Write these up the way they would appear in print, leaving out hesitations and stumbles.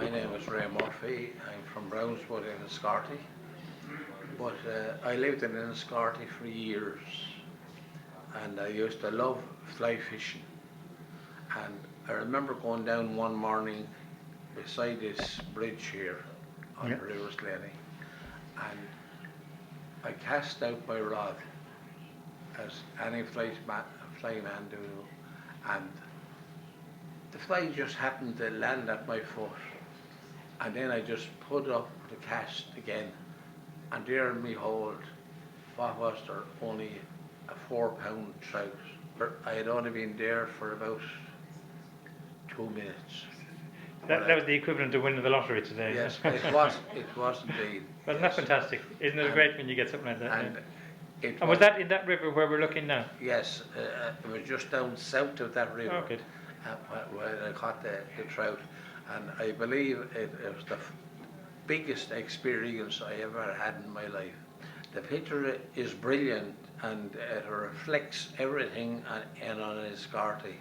My name is Ray Murphy. I'm from Brownswood in Enniscorthy. But I lived in Enniscorthy for years, and I used to love fly fishing. And I remember going down one morning beside this bridge here on the River Slaney, and I cast out my rod as any flyman do, and the fly just happened to land at my foot, and then I just put up the cast again, and there in me hold, what was there, only a 4 pound trout. But I had only been there for about 2 minutes. That was the equivalent of winning the lottery today. Yes, it was indeed. Well, that's fantastic. Isn't it great when you get something like that? And, and was that in that river where we're looking now? Yes, it was just down south of that river. Oh, good. Where I caught the trout, and I believe it was the biggest experience I ever had in my life. The picture is brilliant, and it reflects everything in Enniscorthy,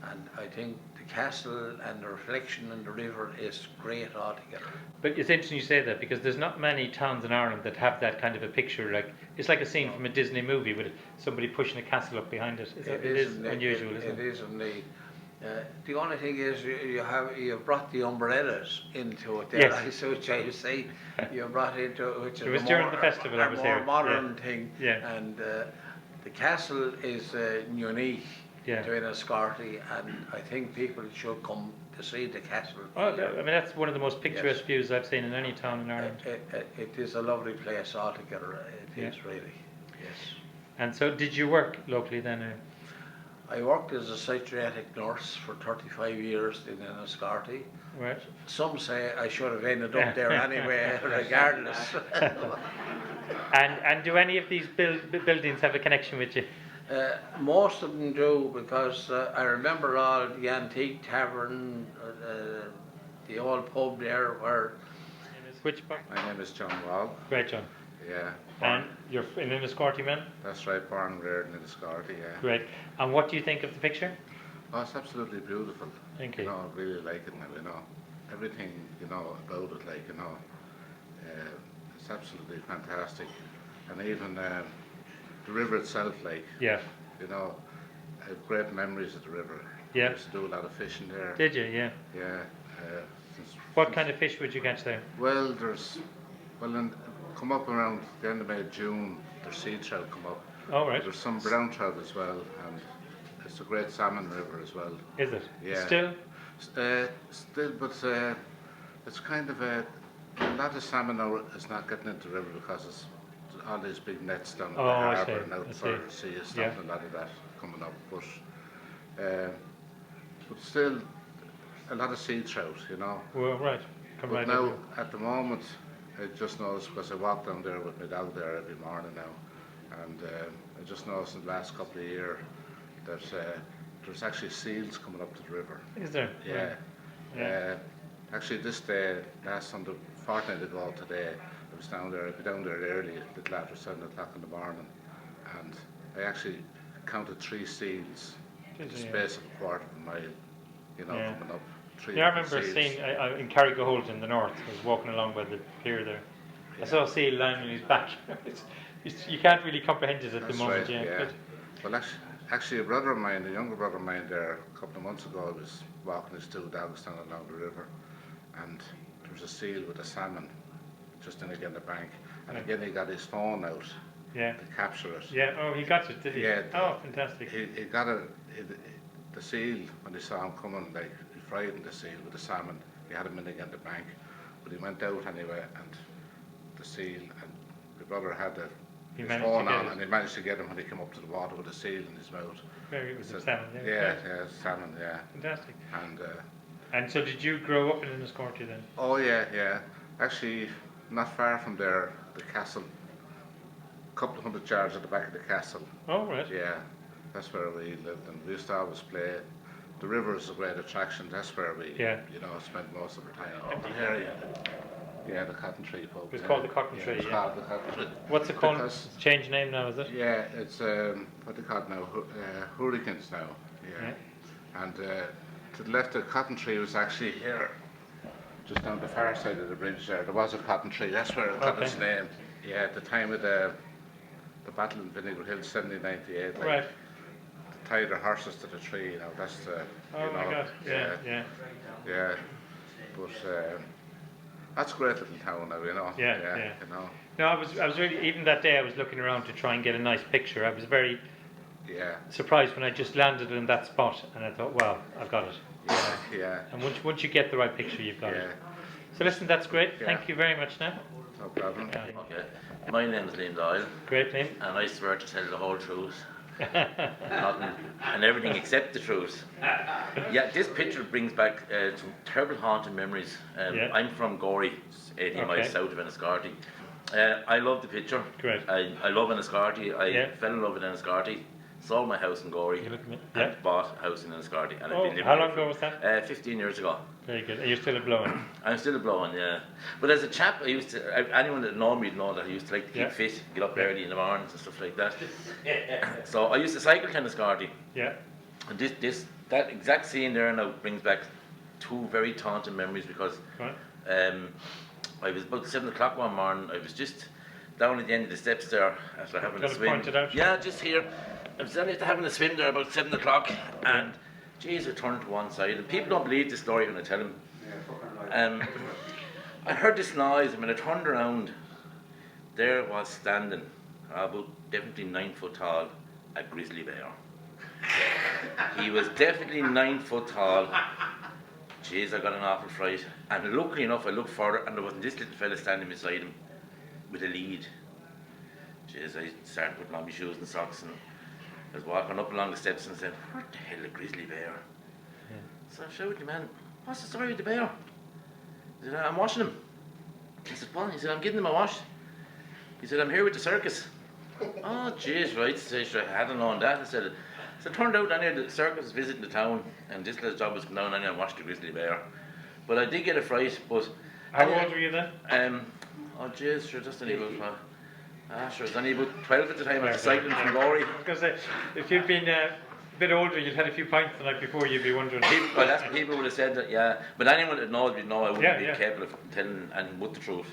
and I think the castle and the reflection in the river is great altogether. But it's interesting you say that, because there's not many towns in Ireland that have that kind of a picture. Like it's like a scene from a Disney movie with somebody pushing a castle up behind it. It is unusual, isn't it? It is indeed. The only thing is you've brought the umbrellas into it there. Yes. Which I say you brought into it, which is during the festival I was more here. modern thing. Yeah. And the castle is unique to Enniscorthy, and I think people should come to see the castle. Oh, I mean that's one of the most picturesque views I've seen in any town in Ireland. It is a lovely place altogether. It is really. Yes. And so, did you work locally then? I worked as a psychiatric nurse for 35 years in Enniscorthy. Right. Some say I should have ended up there anyway, regardless. And do any of these buildings have a connection with you? Most of them do, because I remember all the antique tavern, the old pub there where... Which pub? My name is John Wall. Great, John. Yeah. And you're in Enniscorthy, man? That's right, born and reared in Enniscorthy, yeah. Great. And what do you think of the picture? Oh, it's absolutely beautiful. Thank you. You know, I really like it now, you know. Everything, you know, about it, like, you know, it's absolutely fantastic. And even the river itself, like, yeah, you know, I have great memories of the river. Yeah. I used to do a lot of fishing there. Did you? Yeah. Yeah. What kind of fish would you catch there? Well, come up around the end of May, June, there's sea trout come up. Oh, right. There's some brown trout as well, and it's a great salmon river as well. Is it? Yeah. Still? Still, but it's kind of a lot of salmon now is not getting into the river because it's all these big nets down in the harbour and out for the sea is stopping a lot of that coming up. But still, a lot of sea trout, you know. Well, right. But now, at the moment, I just noticed, because I walk down there with my dog there every morning now, and I just noticed in the last couple of years that there's actually seals coming up to the river. Is there? Yeah. Yeah. Actually, this day, last on the fortnight ago today, I was down there. I'd be down there early, a little after 7 o'clock in the morning, and I actually counted 3 seals in the space of a quarter of a mile, you know, coming up. Yeah, I remember seeing in Carrigaholt in the north. I was walking along by the pier there. I saw a seal lying on his back. You can't really comprehend it at the moment. Right, yeah. Well, actually, a brother of mine, a younger brother of mine, there a couple of months ago, was walking his 2 dogs down along the river, and there was a seal with a salmon just in again the bank, and again he got his phone out to capture it. Yeah. Oh, he got it, did he? Yeah. Oh, fantastic. He got it. The seal, when he saw him coming, like, he frightened the seal with the salmon. He had him in again the bank, but he went out anyway, and the seal, and the brother had his phone on, and he managed to get him when he came up to the water with the seal in his mouth. Very good. Salmon, salmon, yeah. Fantastic. And so did you grow up in Enniscorthy then? Oh yeah. Actually, not far from there, the castle, a couple of 100 yards at the back of the castle. Oh, right. Yeah, that's where we lived, and we used to always play. The river is a great attraction. That's where we, you know, spent most of our time. Yeah, the Cotton Tree pub. It's called the Cotton Tree. It's called the Cotton Tree. What's it called? It's changed name now, is it? Yeah, it's what they call it now, Hurricanes now. Yeah. And to the left of Cotton Tree was actually here, just on the far side of the bridge there. There was a cotton tree. That's where it got its name. Yeah, at the time of the battle in Vinegar Hill, 1798. Like, Right. tied their horses to the tree. You know, that's the. Oh you my know, God. Yeah. Yeah. yeah. But that's a great little town now. You know. Yeah, yeah. You know. No, I was really, even that day I was looking around to try and get a nice picture. I was very Yeah. surprised when I just landed in that spot, and I thought, wow, I've got it. Yeah. Yeah. And once you get the right picture, you've got Yeah. it. So listen, that's great. Yeah. Thank you very much now. No problem. Yeah. Okay, my name's Liam Doyle, Great name. and I swear to tell the whole truth, nothing, and everything except the truth. Yeah, this picture brings back some terrible haunting memories. Yeah. I'm from Gorey, 80 Okay. miles south of Enniscorthy. I love the picture. Great. I love Enniscorthy. I Yeah. fell in love with Enniscorthy. Sold my house in Gorey You look at me. and Yeah. bought a house in Enniscorthy. And I've Oh, been living how there long ago was that? 15 years ago. Very good. Are you still a blowing? I'm still blowing, yeah. But as a chap, I used to. Anyone that know me would know that I used to like to keep Yeah. fit, get up early in the mornings and stuff like that. So I used to cycle to Enniscorthy, Yeah. and that exact scene there now brings back two very taunting memories because Right. I was about 7 o'clock one morning. I was just down at the end of the steps there after having a Got it swim. pointed out? Yeah, just here. I was after having a swim there about 7 o'clock, and geez, I turned to one side, and people don't believe the story when I tell them. I heard this noise, and when I turned around, there was standing, about definitely 9 foot tall, a grizzly bear. He was definitely 9 foot tall. Jeez, I got an awful fright. And luckily enough, I looked further, and there was this little fella standing beside him with a lead. Jeez, I started putting on my shoes and socks, and I was walking up along the steps and said, "What the hell, a grizzly bear?" Yeah. So I shouted to the man, "What's the story with the bear?" He said, "I'm washing him." I said, "What?" He said, "I'm giving him a wash." He said, "I'm here with the circus." Oh, jeez, right. So I hadn't known that. I said, so it turned out anyway, the circus was visiting the town, and this little job was come down and watch the grizzly bear. But I did get a fright, but... How old were you then? Oh, jeez, sure, just only about... sure, I was only about 12 at the time. I was cycling from Gorey. Because if you'd been a bit older, you'd had a few pints the night before, you'd be wondering. Well, that's what people would have said that, yeah. But anyone that knows would know I wouldn't be capable of telling anything but the truth.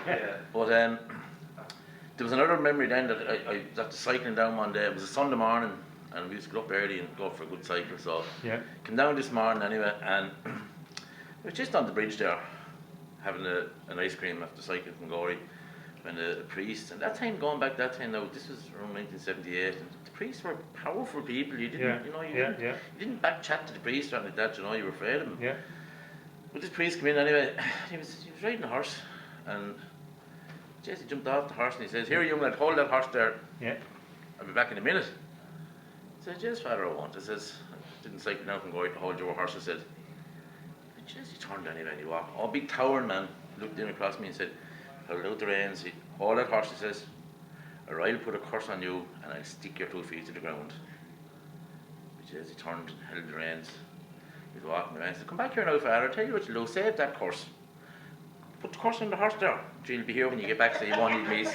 Yeah. But there was another memory then that I was after cycling down one day. It was a Sunday morning, and we used to get up early and go for a good cycle. So Yeah. came down this morning anyway, and I was just on the bridge there, having an ice cream after cycling from Gorey, when a priest, and that time going back that time now, this was around 1978, and the priests were powerful people. You didn't, you didn't back chat to the priest or anything like that. You know, you were afraid of him. Yeah. But this priest came in anyway. He was riding a horse, and Jesse jumped off the horse and he says, "Here, young lad, hold that horse there. Yeah. I'll be back in a minute." I said, "Yes, Father, I want." I says, "I didn't cycle down from Gorey to hold your horse." I said, and Jesse turned anyway and he walked. Oh, big towering man looked in across me and said, held out the reins. He hold that horse. He says, "Or I'll put a curse on you and I'll stick your 2 feet to the ground." Jesse turned and held the reins. He was walking around and said, "Come back here now, Father. I'll tell you what you'll do. Save that curse. Put the curse on the horse there. She'll be here when you get back, so you won't need me."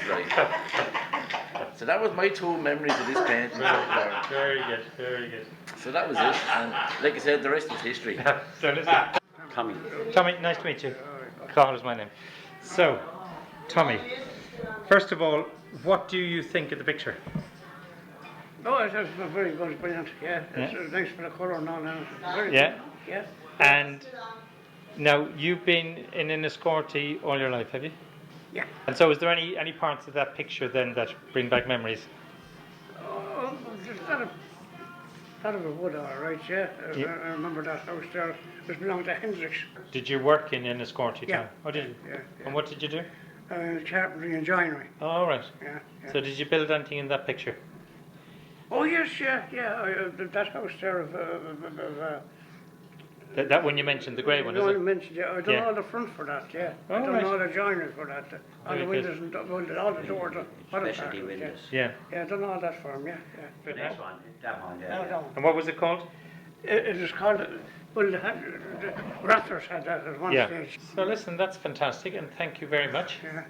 So that was my 2 memories of this painting. Very good, very good. So that was it. And like I said, the rest was history. So listen. Tommy. Tommy, nice to meet you. Carl is my name. So, Tommy, first of all, what do you think of the picture? Oh, it's very good, brilliant. Yeah, it's nice for the colour and all that. Very Yeah. good. Yeah. And now, you've been in Enniscorthy all your life, have you? Yeah. And so is there any parts of that picture then that bring back memories? Oh, there's a lot of it wood, all right. Yeah. Yeah. I remember that house there. It belonged to Hendricks. Did you work in Enniscorthy Yeah. town? Oh, did you? Yeah. And what did you do? Carpentry and joinery. Oh, all right. Yeah. Yeah. So did you build anything in that picture? Oh yes, yeah. That house there of That one you mentioned, the grey one, is I it? mentioned, yeah. I done Yeah. all the front for that, yeah. Oh, I done right. all the joinery for that. All Very the good. windows and all the doors. Specialty windows. Yeah. Yeah, I done all that for him, yeah. The next one, that one there. Yeah. Yeah. And what was it called? It is called, well, the Rathers had that at one Yeah. stage. So listen, that's fantastic, and thank you very much. Yeah.